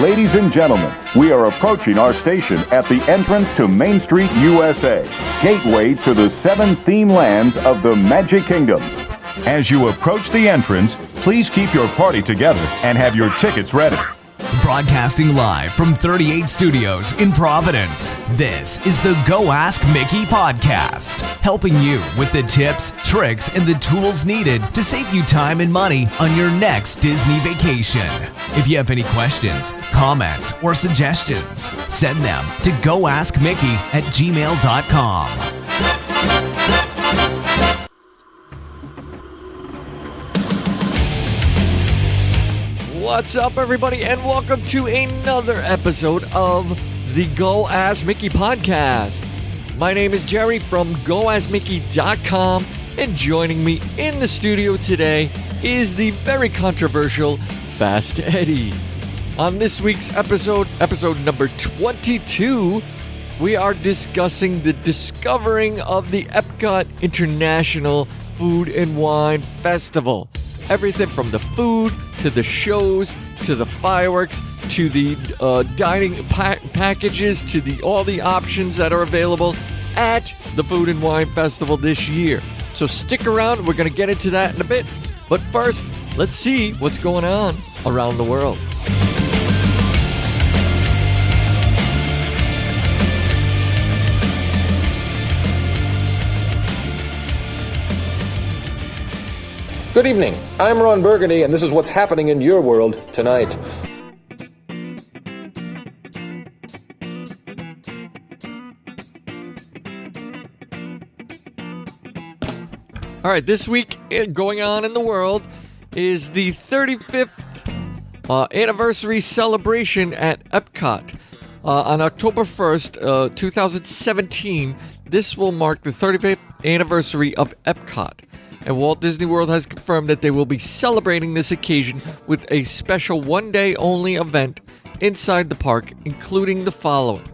Ladies and gentlemen, we are approaching our station at the entrance to Main Street, USA, gateway to the 7 theme lands of the Magic Kingdom. As you approach the entrance, please keep your party together and have your tickets ready. Broadcasting live from 38 Studios in Providence, this is the Go Ask Mickey podcast, helping you with the tips, tricks, and the tools needed to save you time and money on your next Disney vacation. If you have any questions, comments, or suggestions, send them to goaskmickey@gmail.com. What's up, everybody, and welcome to another episode of the Go Ask Mickey podcast. My name is Jerry from goaskmickey.com, and joining me in the studio today is the very controversial Fast Eddie. On this week's episode number 22, we are discussing the discovering of the Epcot International Food and Wine Festival. Everything from the food, to the shows, to the fireworks, to the dining packages, to all the options that are available at the Food and Wine Festival this year. So stick around, we're going to get into that in a bit. But first, let's see what's going on around the world. Good evening, I'm Ron Burgundy, and this is what's happening in your world tonight. All right, this week going on in the world is the 35th anniversary celebration at Epcot. On October 1st, 2017, this will mark the 35th anniversary of Epcot. And Walt Disney World has confirmed that they will be celebrating this occasion with a special one-day-only event inside the park, including the following.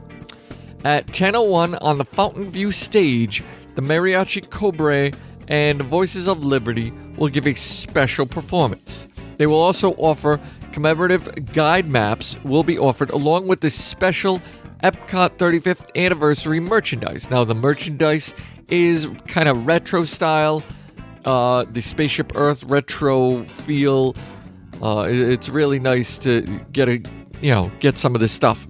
At 10:01 on the Fountain View stage, the Mariachi Cobre and Voices of Liberty will give a special performance. They will also offer commemorative guide maps will be offered along with the special Epcot 35th anniversary merchandise. Now, the merchandise is kind of retro style. The Spaceship Earth retro feel. It's really nice to get some of this stuff,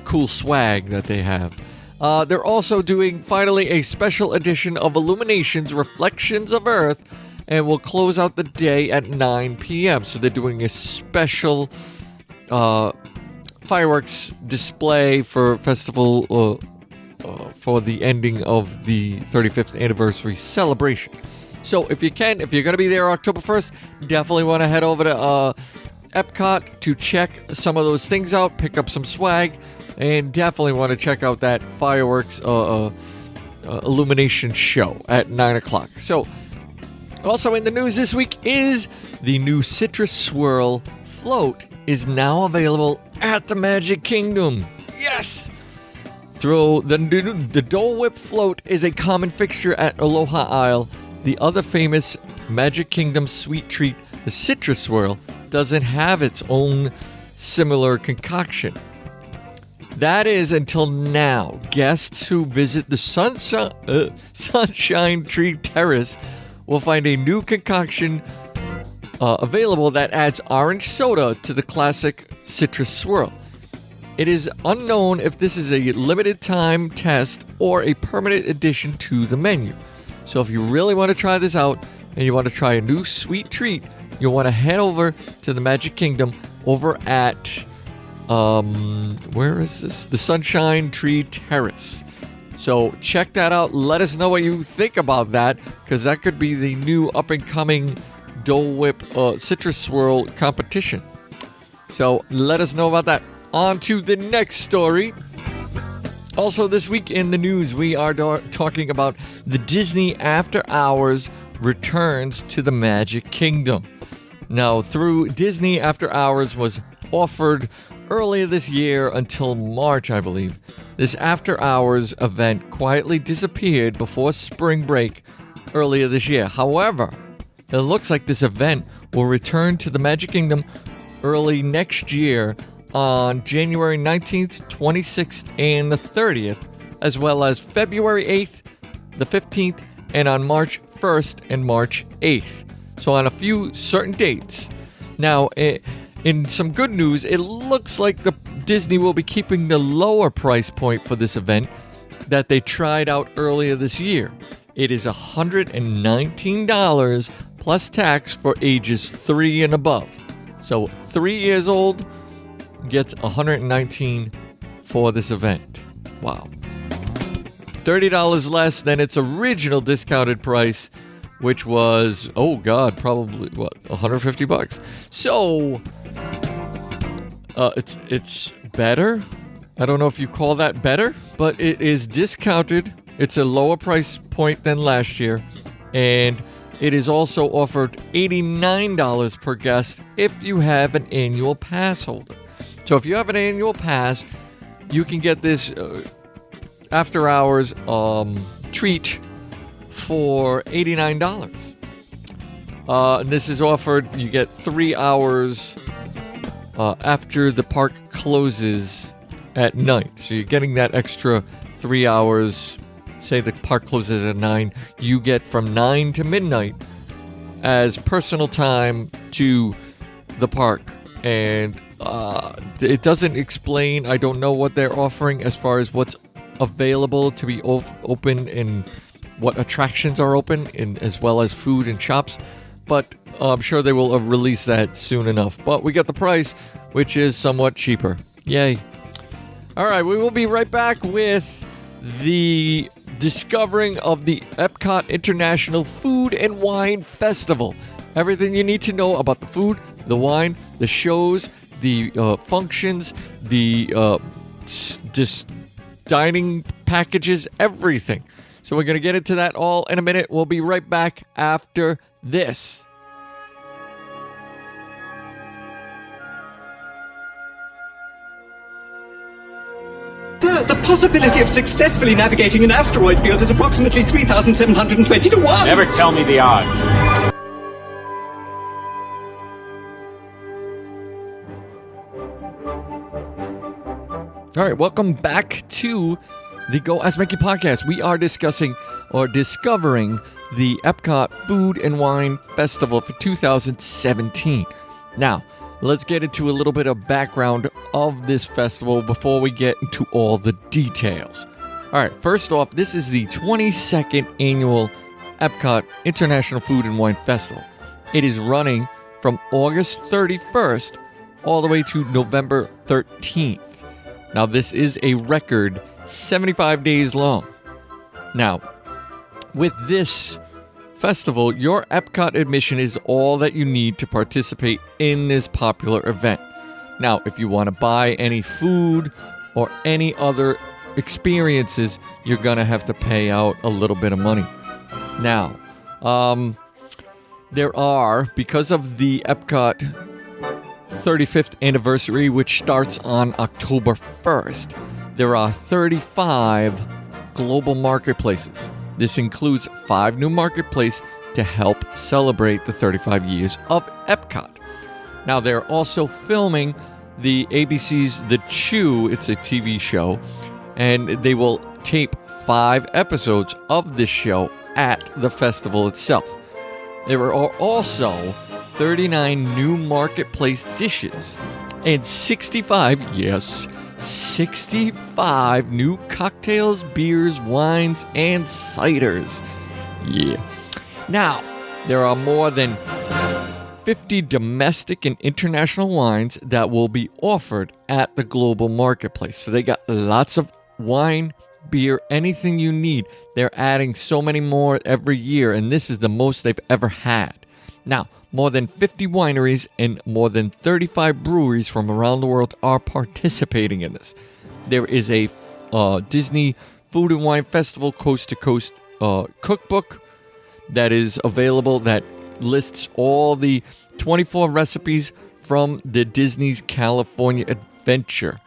cool swag that they have. They're also doing finally a special edition of Illuminations Reflections of Earth, and will close out the day at 9 p.m. So they're doing a special fireworks display for festival for the ending of the 35th anniversary celebration. So if you're going to be there October 1st, definitely want to head over to Epcot to check some of those things out, pick up some swag, and definitely want to check out that fireworks illumination show at 9 o'clock. So also in the news this week is the new Citrus Swirl float is now available at the Magic Kingdom. Yes! The Dole Whip float is a common fixture at Aloha Isle. The other famous Magic Kingdom sweet treat, the Citrus Swirl, doesn't have its own similar concoction. That is until now. Guests who visit the Sunshine Tree Terrace will find a new concoction available that adds orange soda to the classic Citrus Swirl. It is unknown if this is a limited time test or a permanent addition to the menu. So if you really want to try this out and you want to try a new sweet treat, you'll want to head over to the Magic Kingdom over at, where is this? The Sunshine Tree Terrace. So check that out. Let us know what you think about that, because that could be the new up-and-coming Dole Whip Citrus Swirl competition. So let us know about that. On to the next story. Also this week in the news, we are talking about the Disney After Hours returns to the Magic Kingdom. Now, through Disney After Hours was offered earlier this year until March, I believe. This After Hours event quietly disappeared before spring break earlier this year. However, it looks like this event will return to the Magic Kingdom early next year on January 19th, 26th, and the 30th, as well as February 8th, the 15th, and on March 1st and March 8th. So on a few certain dates. Now, in some good news, it looks like Disney will be keeping the lower price point for this event that they tried out earlier this year. It is $119 plus tax for ages 3 and above. So 3 years old gets $119 for this event. Wow. $30 less than its original discounted price, which was, probably $150. So it's better. I don't know if you call that better, but it is discounted. It's a lower price point than last year, and it is also offered $89 per guest if you have an annual pass holder. So if you have an annual pass, you can get this after hours treat for $89. And this is offered, you get 3 hours after the park closes at night. So you're getting that extra 3 hours. Say the park closes at 9, you get from 9 to midnight as personal time to the park. And it doesn't explain, I don't know what they're offering as far as what's available to be open and what attractions are open, and as well as food and shops, but I'm sure they will release that soon enough. But we got the price, which is somewhat cheaper. Yay. All right, we will be right back with the discovering of the Epcot International Food and Wine Festival. Everything you need to know about the food, the wine, the shows, the functions, the dining packages, everything. So we're going to get into that all in a minute. We'll be right back after this. The possibility of successfully navigating an asteroid field is approximately 3,720 to 1. Never tell me the odds. All right, welcome back to the Go Ask Mickey podcast. We are discussing or discovering the Epcot Food and Wine Festival for 2017. Now, let's get into a little bit of background of this festival before we get into all the details. All right, first off, this is the 22nd annual Epcot International Food and Wine Festival. It is running from August 31st all the way to November 13th. Now, this is a record 75 days long. Now, with this festival, your Epcot admission is all that you need to participate in this popular event. Now, if you want to buy any food or any other experiences, you're going to have to pay out a little bit of money. Now, there are, because of the Epcot 35th anniversary, which starts on October 1st, there are 35 global marketplaces. This includes 5 new marketplaces to help celebrate the 35 years of Epcot. Now, they're also filming the ABC's The Chew. It's a TV show, and they will tape 5 episodes of this show at the festival itself. There are also 39 new marketplace dishes and 65 new cocktails, beers, wines, and ciders. Yeah. Now, there are more than 50 domestic and international wines that will be offered at the global marketplace. So they got lots of wine, beer, anything you need. They're adding so many more every year, and this is the most they've ever had. Now, more than 50 wineries and more than 35 breweries from around the world are participating in this. There is a Disney Food and Wine Festival coast-to-coast cookbook that is available that lists all the 24 recipes from the Disney's California Adventure.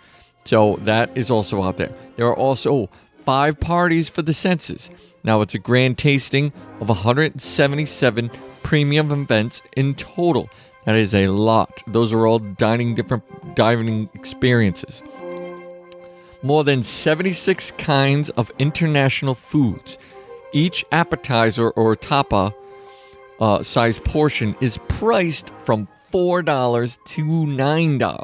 So that is also out there. There are also 5 parties for the senses. Now, it's a grand tasting of 177 premium events in total. That is a lot. Those are all different dining experiences. More than 76 kinds of international foods. Each appetizer or tapa size portion is priced from $4 to $9.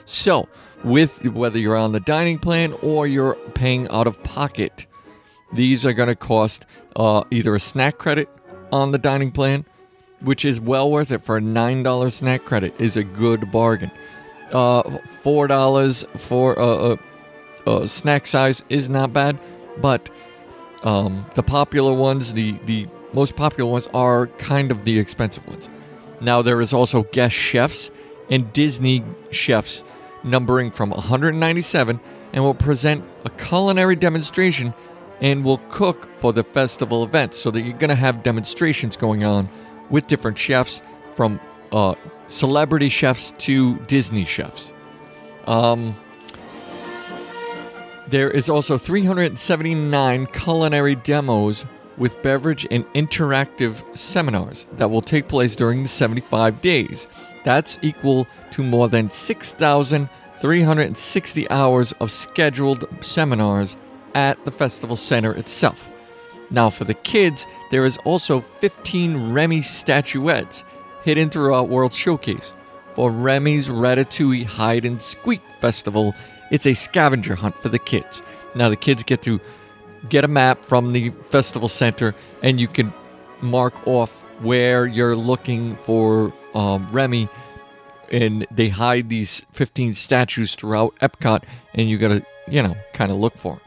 So, with whether you're on the dining plan or you're paying out of pocket, these are going to cost either a snack credit on the dining plan, which is well worth it for a $9 snack credit, is a good bargain. $4 for a snack size is not bad, but the popular ones, the most popular ones, are kind of the expensive ones. Now, there is also guest chefs and Disney chefs numbering from 197 and will present a culinary demonstration and will cook for the festival events, so that you're going to have demonstrations going on with different chefs, from celebrity chefs to Disney chefs. There is also 379 culinary demos with beverage and interactive seminars that will take place during the 75 days. That's equal to more than 6,360 hours of scheduled seminars at the festival center itself. Now, for the kids, there is also 15 Remy statuettes hidden throughout World Showcase. For Remy's Ratatouille Hide and Squeak Festival, it's a scavenger hunt for the kids. Now, the kids get to get a map from the festival center, and you can mark off where you're looking for Remy, and they hide these 15 statues throughout Epcot, and you gotta, kind of look for them.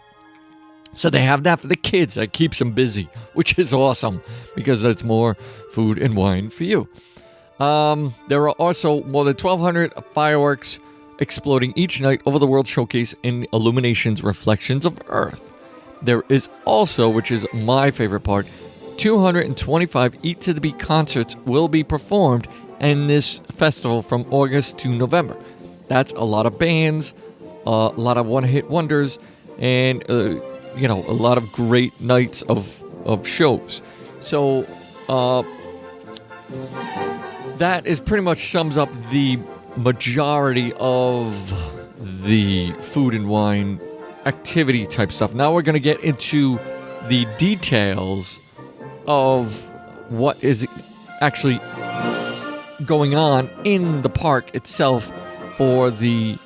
So they have that for the kids. That keeps them busy, which is awesome, because that's more food and wine for you. There are also more than 1,200 fireworks exploding each night over the World Showcase in illuminations, reflections of Earth. There is also, which is my favorite part, 225 Eat to the Beat concerts will be performed in this festival from August to November. That's a lot of bands, a lot of one-hit wonders, and a lot of great nights of shows. So that is pretty much sums up the majority of the food and wine activity type stuff. Now we're going to get into the details of what is actually going on in the park itself for the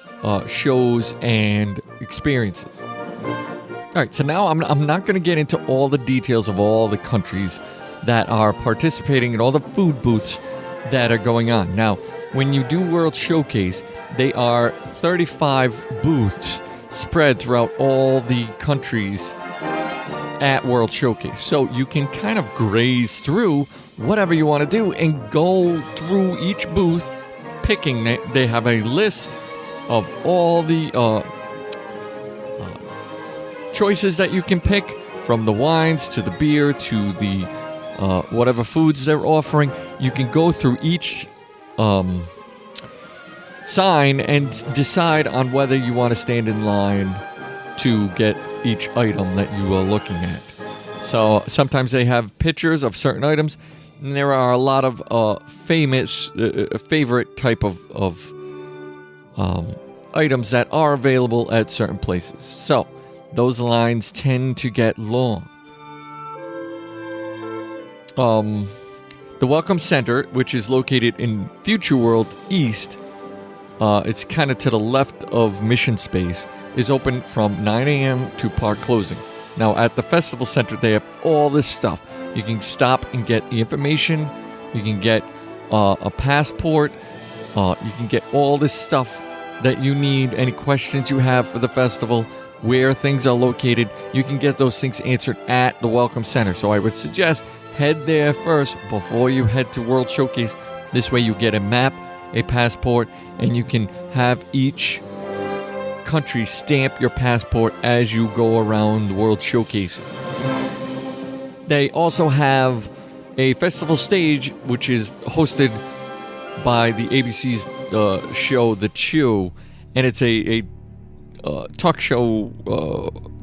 shows and experiences. All right, so now I'm not going to get into all the details of all the countries that are participating in all the food booths that are going on. Now, when you do World Showcase, they are 35 booths spread throughout all the countries at World Showcase. So you can kind of graze through whatever you want to do and go through each booth picking. They have a list of all the choices that you can pick, from the wines to the beer to the whatever foods they're offering. You can go through each sign and decide on whether you want to stand in line to get each item that you are looking at. So sometimes they have pictures of certain items, and there are a lot of famous, favorite type of items that are available at certain places. So those lines tend to get long. The Welcome Center, which is located in Future World East, it's kind of to the left of Mission Space, is open from 9 a.m. to park closing. Now, at the Festival Center, they have all this stuff. You can stop and get the information. You can get a passport. You can get all this stuff that you need, any questions you have for the festival, where things are located. You can get those things answered at the Welcome Center. So I would suggest head there first before you head to World Showcase. This way you get a map, a passport, and you can have each country stamp your passport as you go around the World Showcase. They also have a festival stage, which is hosted by the ABC's show The Chew, and it's a talk show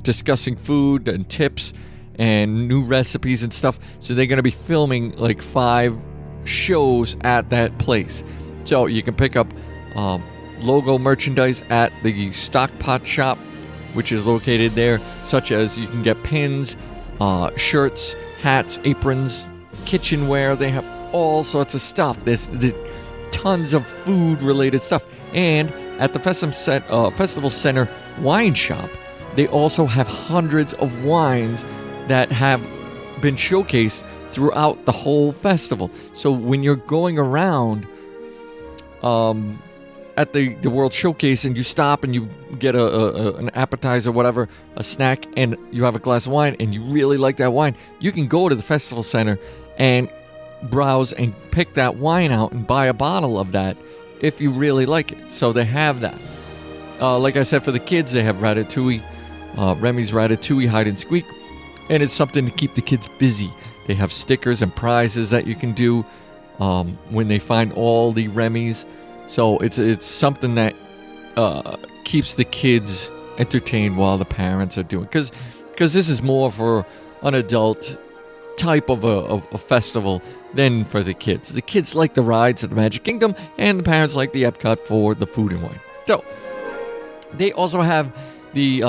discussing food and tips and new recipes and stuff. So they're going to be filming like 5 shows at that place. So you can pick up logo merchandise at the Stockpot shop, which is located there, such as you can get pins, shirts, hats, aprons, kitchenware. They have all sorts of stuff. There's tons of food-related stuff. And at the Festival Center wine shop, they also have hundreds of wines that have been showcased throughout the whole festival. So when you're going around at the World Showcase and you stop and you get an appetizer, whatever, a snack, and you have a glass of wine and you really like that wine, you can go to the Festival Center and browse and pick that wine out and buy a bottle of that if you really like it. So they have that. Like I said, for the kids, they have Ratatouille, Remy's Ratatouille Hide and Squeak, and it's something to keep the kids busy. They have stickers and prizes that you can do when they find all the Remy's. So it's something that keeps the kids entertained while the parents are doing. Because this is more for an adult type of a festival than for the kids. The kids like the rides at the Magic Kingdom, and the parents like the Epcot for the food and wine. So they also have the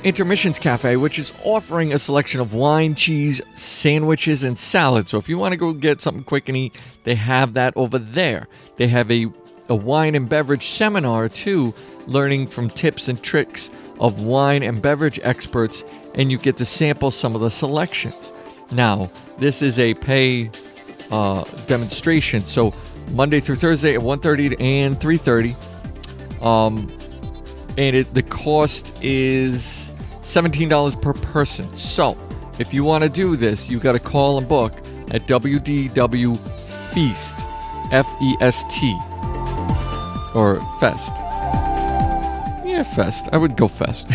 Intermissions Cafe, which is offering a selection of wine, cheese, sandwiches, and salads. So if you want to go get something quick and eat, they have that over there. They have a wine and beverage seminar too, learning from tips and tricks of wine and beverage experts, and you get to sample some of the selections. Now, this is a pay demonstration, so Monday through Thursday at 1:30 and 3:30, and the cost is $17 per person. So if you want to do this, you got to call and book at WDW Feast, F-E-S-T, or Fest. Yeah, Fest. I would go Fest.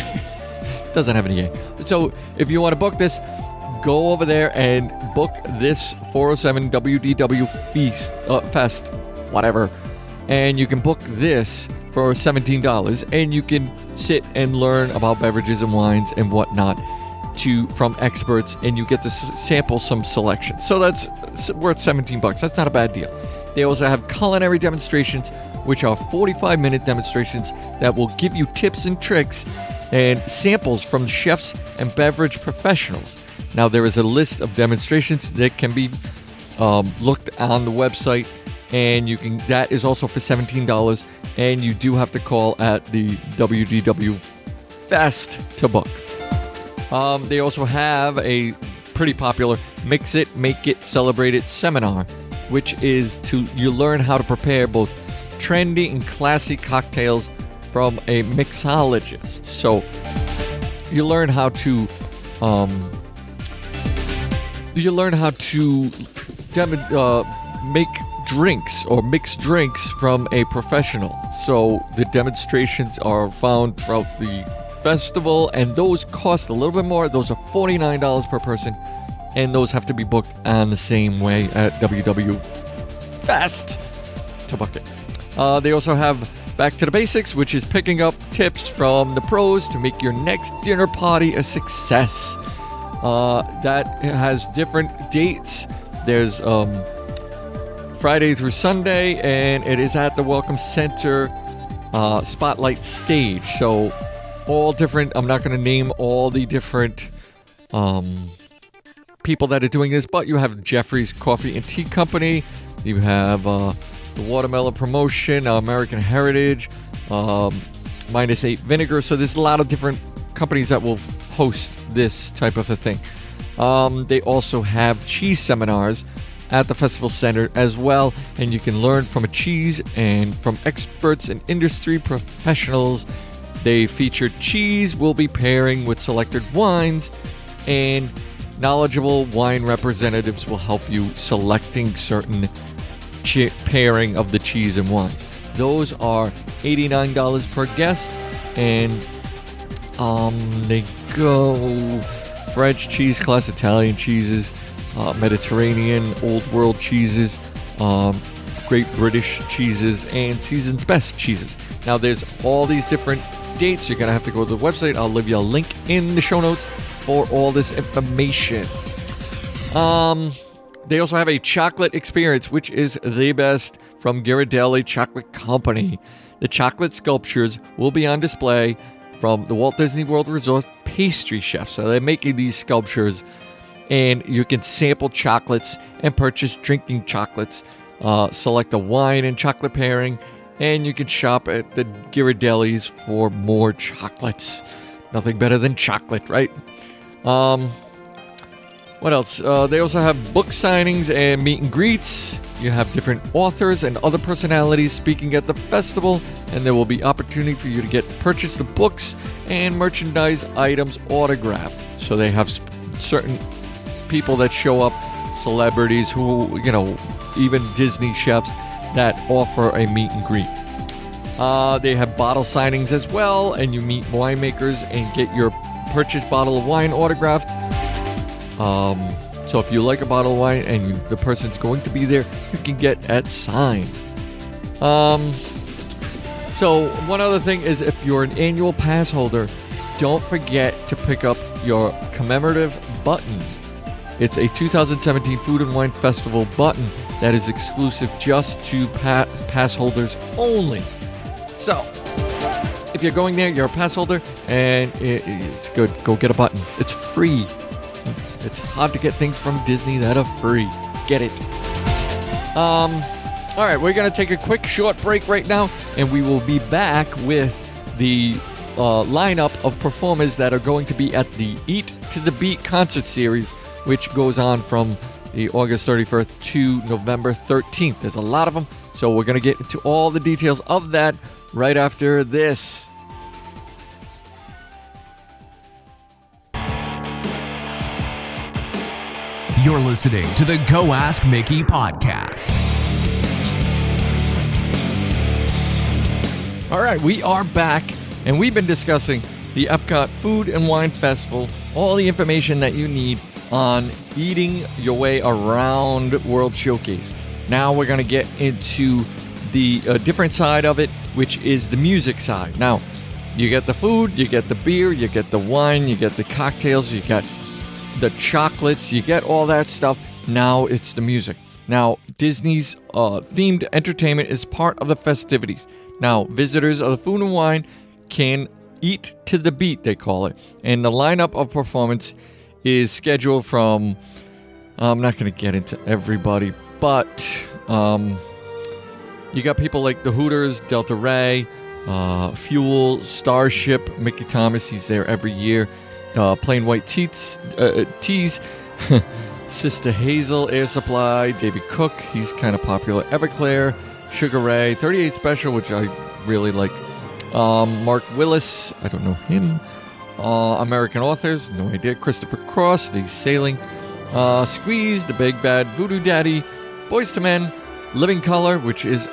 Doesn't have any A. So if you want to book this, go over there and book this 407 WDW Fest, whatever, and you can book this for $17, and you can sit and learn about beverages and wines and whatnot from experts, and you get to sample some selections. So that's worth $17. That's not a bad deal. They also have culinary demonstrations, which are 45-minute demonstrations that will give you tips and tricks and samples from chefs and beverage professionals. Now, there is a list of demonstrations that can be looked on the website, and that is also for $17, and you do have to call at the WDW Fest to book. They also have a pretty popular Mix It, Make It, Celebrate It seminar, which is you learn how to prepare both trendy and classy cocktails from a mixologist. So you learn how to make drinks or mix drinks from a professional. So the demonstrations are found throughout the festival, and those cost a little bit more. Those are $49 per person, and those have to be booked on the same way at WW Fest to book it. They also have Back to the Basics, which is picking up tips from the pros to make your next dinner party a success. That has different dates. There's Friday through Sunday, and it is at the Welcome Center Spotlight Stage. So all different, I'm not going to name all the different people that are doing this, but you have Jeffrey's Coffee and Tea Company, you have the Watermelon Promotion, American Heritage, -8 Vinegar. So there's a lot of different companies that will host this type of a thing. They also have cheese seminars at the Festival Center as well, and you can learn from a cheese and from experts and industry professionals. They feature cheese will be pairing with selected wines, and knowledgeable wine representatives will help you selecting certain pairing of the cheese and wines. Those are $89 per guest, and they go French cheese class, Italian cheeses, Mediterranean, Old World cheeses, Great British cheeses, and Season's Best cheeses. Now, there's all these different dates. You're going to have to go to the website. I'll leave you a link in the show notes for all this information. They also have a chocolate experience, which is the best, from Ghirardelli Chocolate Company. The chocolate sculptures will be on display from the Walt Disney World Resort pastry chef. So they're making these sculptures, and you can sample chocolates and purchase drinking chocolates, select a wine and chocolate pairing, and you can shop at the Ghirardelli's for more chocolates. Nothing better than chocolate, right? What else? They also have book signings and meet and greets. You have different authors and other personalities speaking at the festival, and there will be opportunity for you to purchase the books and merchandise items autographed. So they have certain people that show up, celebrities who, even Disney chefs that offer a meet and greet. They have bottle signings as well, and you meet winemakers and get your purchased bottle of wine autographed. So if you like a bottle of wine and the person's going to be there, you can get that signed. So one other thing is, if you're an annual pass holder, don't forget to pick up your commemorative button. It's a 2017 Food and Wine Festival button that is exclusive just to pass holders only. So if you're going there, you're a pass holder, and it's good. Go get a button. It's free. It's hard to get things from Disney that are free. Get it. All right, we're going to take a quick short break right now, and we will be back with the lineup of performers that are going to be at the Eat to the Beat concert series, which goes on from the August 31st to November 13th. There's a lot of them, so we're going to get into all the details of that right after this. You're listening to the Go Ask Mickey podcast. All right, we are back, and we've been discussing the Epcot Food and Wine Festival, all the information that you need on eating your way around World Showcase. Now we're going to get into the different side of it, which is the music side. Now, you get the food, you get the beer, you get the wine, you get the cocktails, you get the chocolates, you get all that stuff. Now it's the music. Now, Disney's themed entertainment is part of the festivities. Now, visitors of the Food and Wine can eat to the beat, they call it. And the lineup of performance is scheduled from, I'm not going to get into everybody, but you got people like the Hooters, Delta Ray, Fuel, Starship, Mickey Thomas, he's there every year. Plain White Tees, Sister Hazel, Air Supply, David Cook, he's kind of popular, Everclear, Sugar Ray, 38 Special, which I really like, Mark Willis, I don't know him, American Authors, no idea, Christopher Cross, The Sailing, Squeeze, The Big Bad Voodoo Daddy, Boyz II Men, Living Color, which is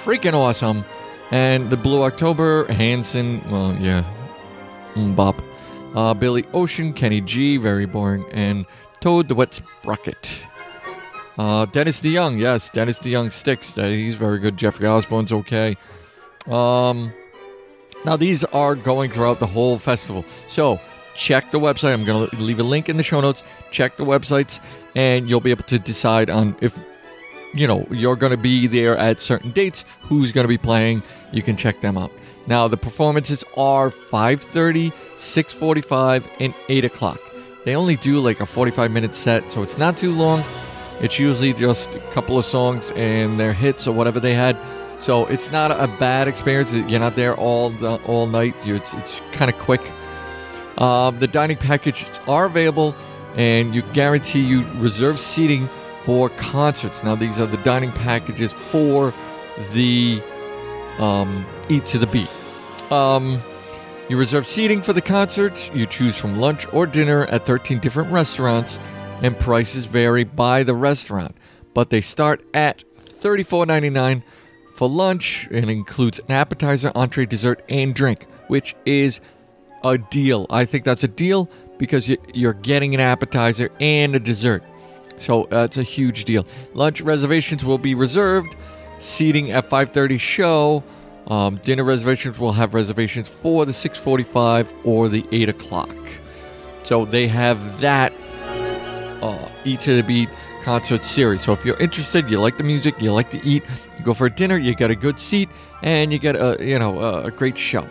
freaking awesome, and The Blue October, Hanson, Bop, Billy Ocean, Kenny G, very boring, and Toad the Wet Sprocket. Dennis DeYoung, yes, Dennis DeYoung sticks. He's very good. Jeffrey Osborne's okay. Now, these are going throughout the whole festival. So, check the website. I'm going to leave a link in the show notes. Check the websites, and you'll be able to decide on if, you're going to be there at certain dates, who's going to be playing. You can check them out. Now, the performances are 5:30, 6:45, and 8 o'clock. They only do like a 45-minute set, so it's not too long. It's usually just a couple of songs and their hits or whatever they had. So it's not a bad experience. You're not there all night. It's kind of quick. The dining packages are available, and you guarantee you reserve seating for concerts. Now, these are the dining packages for the Eat to the Beat. You reserve seating for the concerts. You choose from lunch or dinner at 13 different restaurants, and prices vary by the restaurant. But they start at $34.99 for lunch, and includes an appetizer, entree, dessert, and drink, which is a deal. I think that's a deal because you're getting an appetizer and a dessert. So it's a huge deal. Lunch reservations will be reserved. Seating at 5:30 show. Dinner reservations will have reservations for the 6:45 or the 8 o'clock. So they have that Eat to the Beat concert series. So if you're interested, you like the music, you like to eat, you go for a dinner, you get a good seat, and you get a great show.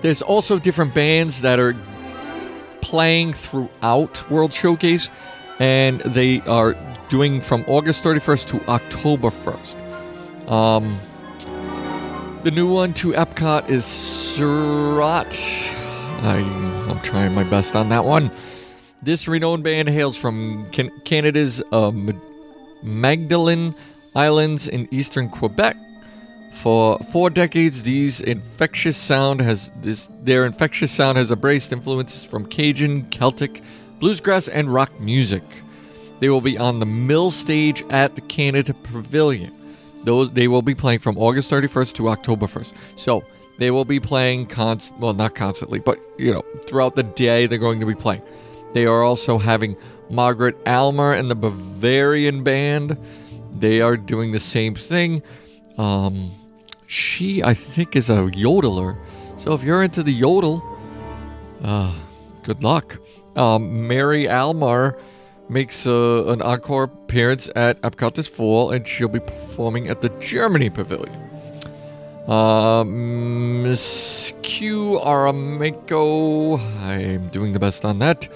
There's also different bands that are playing throughout World Showcase, and they are doing from August 31st to October 1st. The new one to Epcot is Surat. I'm trying my best on that one. This renowned band hails from Canada's Magdalen Islands in eastern Quebec. For 4 decades, their infectious sound has embraced influences from Cajun, Celtic, bluegrass, and rock music. They will be on the Mill stage at the Canada Pavilion. They will be playing from August 31st to October 1st. So they will be playing not constantly, but throughout the day they're going to be playing. They are also having Margaret Almer and the Bavarian Band. They are doing the same thing. She, I think, is a yodeler. So if you're into the yodel, good luck. Mary Almar makes an encore appearance at Epcot this fall, and she'll be performing at the Germany Pavilion. Miss Q Aramenko, I'm doing the best on that,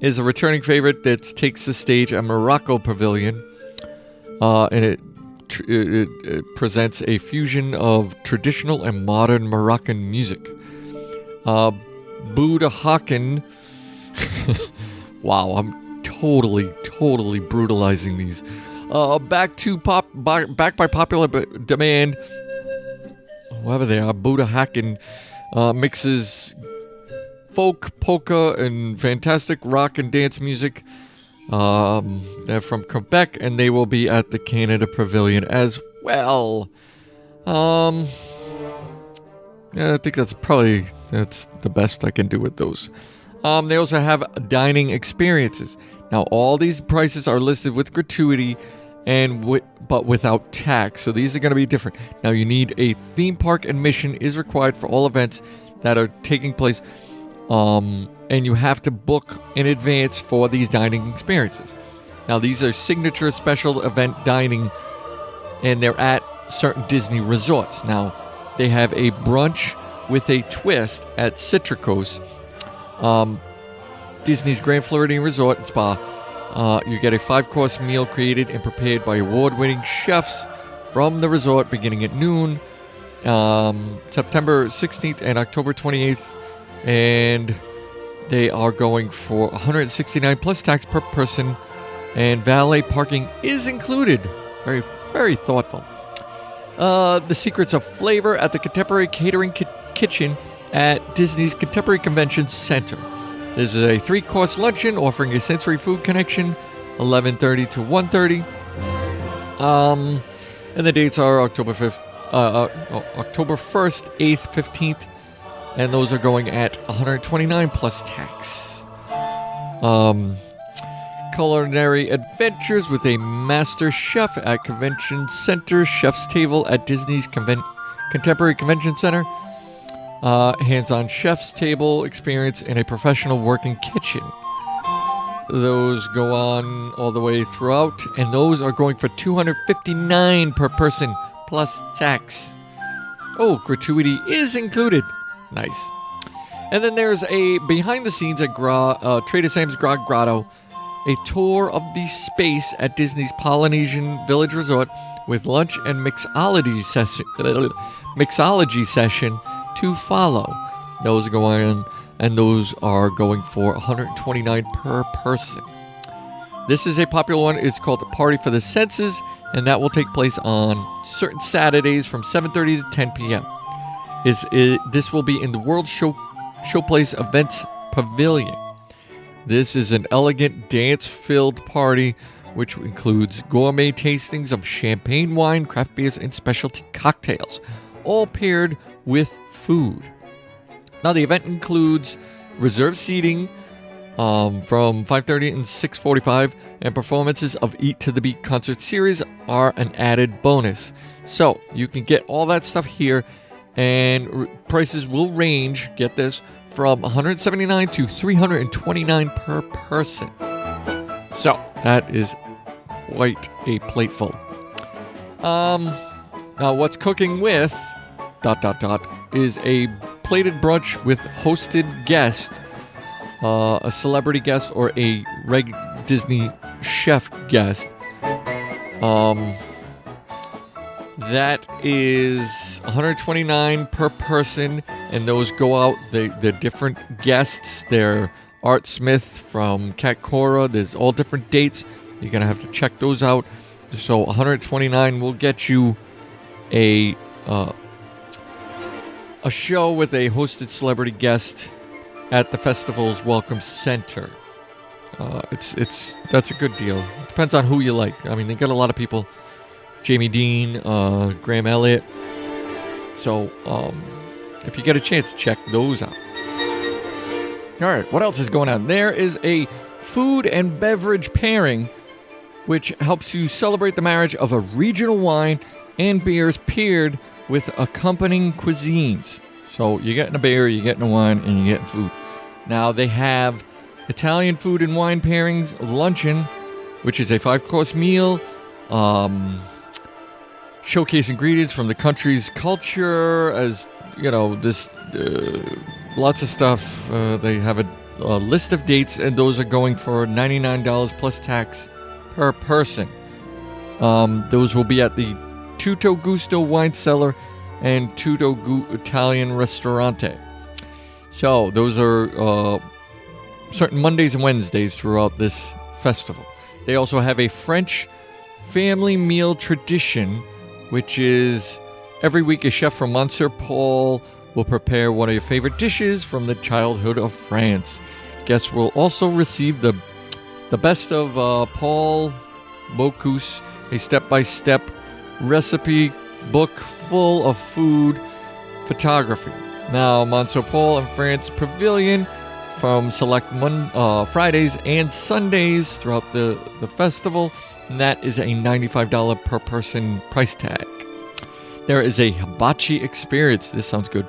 is a returning favorite that takes the stage at Morocco Pavilion, and it presents a fusion of traditional and modern Moroccan music. Buddha Haken. Wow, I'm totally brutalizing these. Back by popular demand. Whoever they are, Buddha Haken mixes folk, polka, and fantastic rock and dance music. They're from Quebec, and they will be at the Canada Pavilion as well. Yeah, I think that's the best I can do with those. They also have dining experiences. Now, all these prices are listed with gratuity but without tax. So these are going to be different. Now, you need a theme park admission is required for all events that are taking place. And you have to book in advance for these dining experiences. Now, these are signature special event dining, and they're at certain Disney resorts. Now, they have a brunch with a twist at Citricos, Disney's Grand Floridian Resort and Spa. You get a 5-course meal created and prepared by award-winning chefs from the resort beginning at noon, September 16th and October 28th. And they are going for $169 plus tax per person, and valet parking is included. Very, very thoughtful. The Secrets of Flavor at the Contemporary Catering Kitchen at Disney's Contemporary Convention Center. This is a 3-course luncheon offering a sensory food connection, 11:30 to 1:30. And the dates are October 1st, 8th, 15th. And those are going at $129 plus tax. Culinary adventures with a master chef at Convention Center, Chef's Table at Disney's Contemporary Convention Center. Hands-on Chef's Table experience in a professional working kitchen. Those go on all the way throughout, and those are going for $259 per person plus tax. Oh, gratuity is included. Nice. And then there's a behind-the-scenes at Trader Sam's Grotto, a tour of the space at Disney's Polynesian Village Resort with lunch and mixology session to follow. Those go on, and those are going for $129 per person. This is a popular one. It's called the Party for the Senses, and that will take place on certain Saturdays from 7:30 to 10 p.m. This will be in the World Showplace Events Pavilion. This is an elegant dance-filled party which includes gourmet tastings of champagne, wine, craft beers, and specialty cocktails, all paired with food. Now, the event includes reserved seating from 5:30 and 6:45, and performances of Eat to the Beat concert series are an added bonus. So, you can get all that stuff here, and prices will range, get this, from $179 to $329 per person. So that is quite a plateful. Now what's cooking with ... is a plated brunch with hosted guest, a celebrity guest or a Disney chef guest. That is $129 per person, and those go out. The different guests. They're Art Smith from Cat Cora. There's all different dates. You're gonna have to check those out. So $129 will get you a show with a hosted celebrity guest at the festival's Welcome Center. That's a good deal. It depends on who you like. I mean, they got a lot of people. Jamie Dean, Graham Elliott. So, if you get a chance, check those out. All right, what else is going on? There is a food and beverage pairing, which helps you celebrate the marriage of a regional wine and beers paired with accompanying cuisines. So, you're getting a beer, you're getting a wine, and you're getting food. Now, they have Italian food and wine pairings, luncheon, which is a 5-course meal, showcase ingredients from the country's culture, as you know, this lots of stuff. They have a list of dates, and those are going for $99 plus tax per person. Those will be at the Tutto Gusto Wine Cellar and Tutto Italian Ristorante. So those are certain Mondays and Wednesdays throughout this festival. They also have a French family meal tradition, which is every week a chef from Monsieur Paul will prepare one of your favorite dishes from the childhood of France. Guests will also receive the best of Paul Bocuse, a step-by-step recipe book full of food photography. Now, Monsieur Paul and France Pavilion from select Fridays and Sundays throughout the festival. And that is a $95 per person price tag. There is a hibachi experience. This sounds good.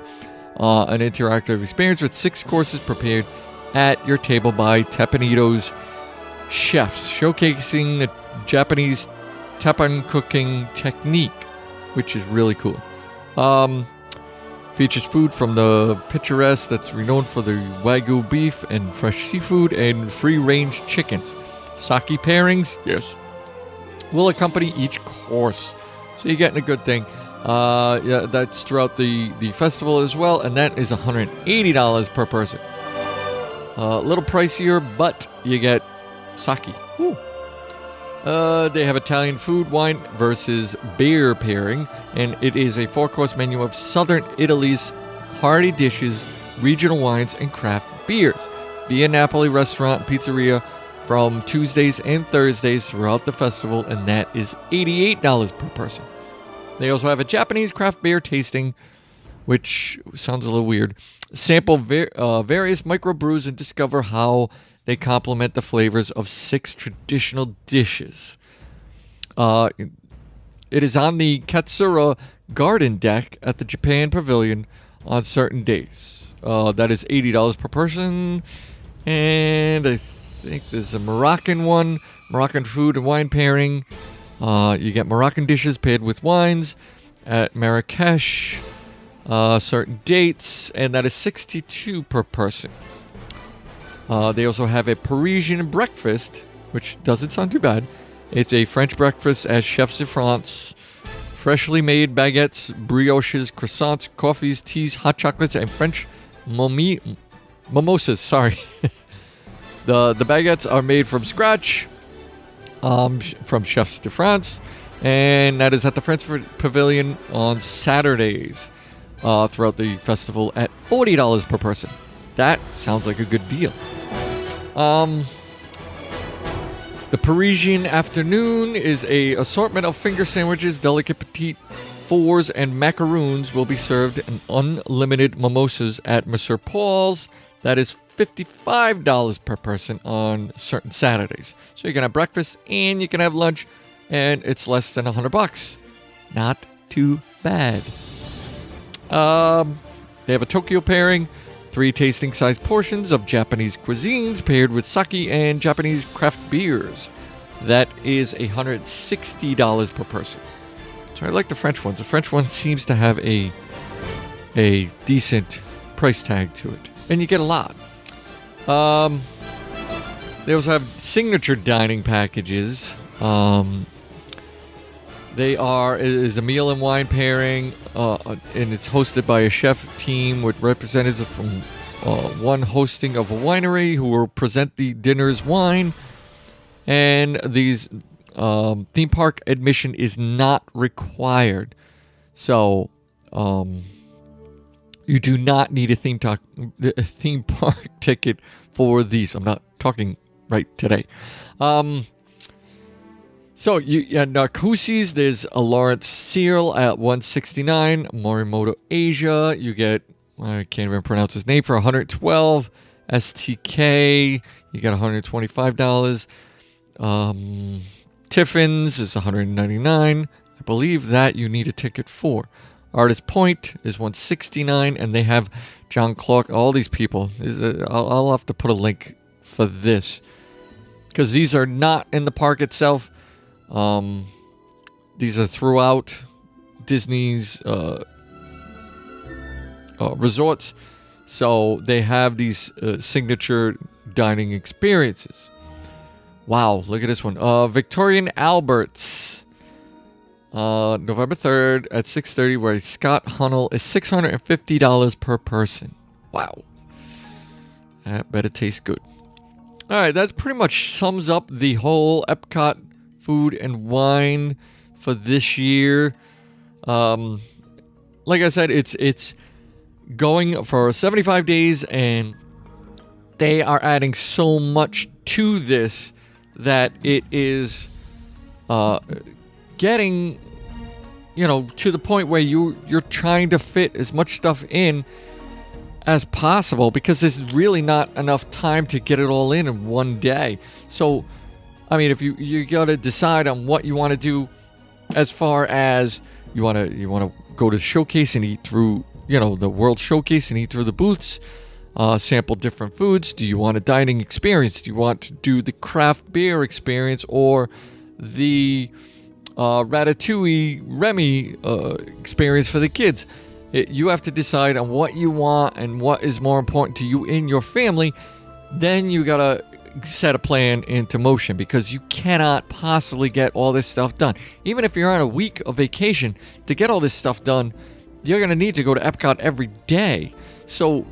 An interactive experience with 6 courses prepared at your table by Teppanito's chefs, showcasing the Japanese teppan cooking technique, which is really cool. Features food from the picturesque that's renowned for the Wagyu beef and fresh seafood and free-range chickens. Sake pairings, yes, will accompany each course. So you're getting a good thing. Yeah, that's throughout the festival as well, and that is $180 per person. A little pricier, but you get sake. Woo. They have Italian food, wine versus beer pairing, and it is a 4-course menu of southern Italy's hearty dishes, regional wines, and craft beers. Via Napoli restaurant and pizzeria from Tuesdays and Thursdays throughout the festival, and that is $88 per person. They also have a Japanese craft beer tasting, which sounds a little weird. Sample various microbrews and discover how they complement the flavors of 6 traditional dishes. It is on the Katsura Garden Deck at the Japan Pavilion on certain days. That is $80 per person. And I think there's a Moroccan one, Moroccan food and wine pairing. You get Moroccan dishes paired with wines at Marrakesh, certain dates, and that is $62 per person. They also have a Parisian breakfast, which doesn't sound too bad. It's a French breakfast as chefs de France, freshly made baguettes, brioches, croissants, coffees, teas, hot chocolates, and French mimosas. Sorry. The baguettes are made from scratch from Chefs de France, and that is at the French Pavilion on Saturdays throughout the festival at $40 per person. That sounds like a good deal. The Parisian afternoon is a assortment of finger sandwiches, delicate petite fours, and macaroons will be served in unlimited mimosas at Monsieur Paul's. That is $55 per person on certain Saturdays. So you can have breakfast and you can have lunch, and it's less than $100. Not too bad. They have a Tokyo pairing, 3 tasting-sized portions of Japanese cuisines paired with sake and Japanese craft beers. That is $160 per person. So I like the French ones. The French one seems to have a decent price tag to it. And you get a lot. They also have signature dining packages. Is a meal and wine pairing, and it's hosted by a chef team with representatives from one hosting of a winery who will present the dinner's wine. And these theme park admission is not required. So you do not need a theme park ticket for these. I'm not talking right today. So at Narcoossee's, there's a Lawrence Seal at $169. Morimoto Asia, you get, I can't even pronounce his name, for $112. STK, you get $125. Tiffin's is $199. I believe that you need a ticket for. Artist Point is $169, and they have John Clark. All these people. I'll have to put a link for this, because these are not in the park itself. These are throughout Disney's resorts, so they have these signature dining experiences. Wow, look at this one. Victorian Albert's, November 3rd at 6:30, where Scott Hunnell is $650 per person. Wow. That better taste good. All right, that pretty much sums up the whole Epcot food and wine for this year. Like I said, it's going for 75 days, and they are adding so much to this that it is getting, to the point where you're trying to fit as much stuff in as possible, because there's really not enough time to get it all in one day. So, I mean, if you got to decide on what you want to do, as far as you want to go to Showcase and eat through, the World Showcase and eat through the booths, sample different foods. Do you want a dining experience? Do you want to do the craft beer experience, or the Ratatouille Remy experience for the kids? You have to decide on what you want and what is more important to you and your family. Then you gotta set a plan into motion, because you cannot possibly get all this stuff done. Even if you're on a week of vacation, to get all this stuff done, you're gonna need to go to Epcot every day. So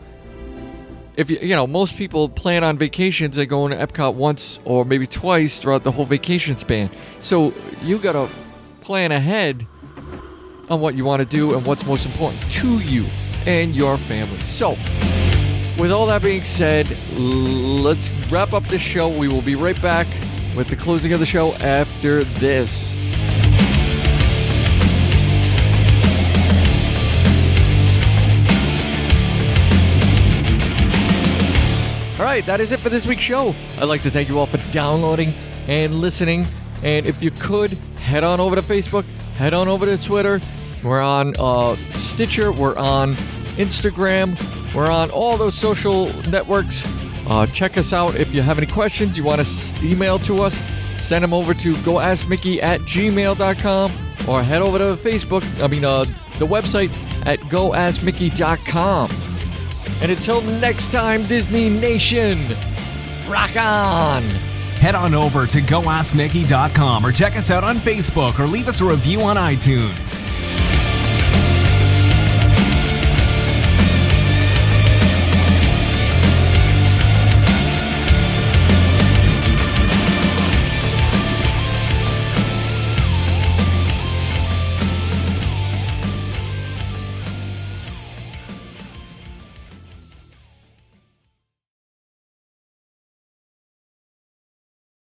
if most people plan on vacations, they're going to Epcot once or maybe twice throughout the whole vacation span. So you gotta plan ahead on what you want to do and what's most important to you and your family. So, with all that being said, let's wrap up this show. We will be right back with the closing of the show after this. All right, that is it for this week's show. I'd like to thank you all for downloading and listening. And if you could, head on over to Facebook, head on over to Twitter. We're on Stitcher, we're on Instagram, we're on all those social networks. Check us out. If you have any questions, you want to email to us, send them over to goaskmickey@gmail.com, or head over to Facebook, the website at goaskmickey.com. And until next time, Disney Nation, rock on! Head on over to goaskmickey.com or check us out on Facebook or leave us a review on iTunes.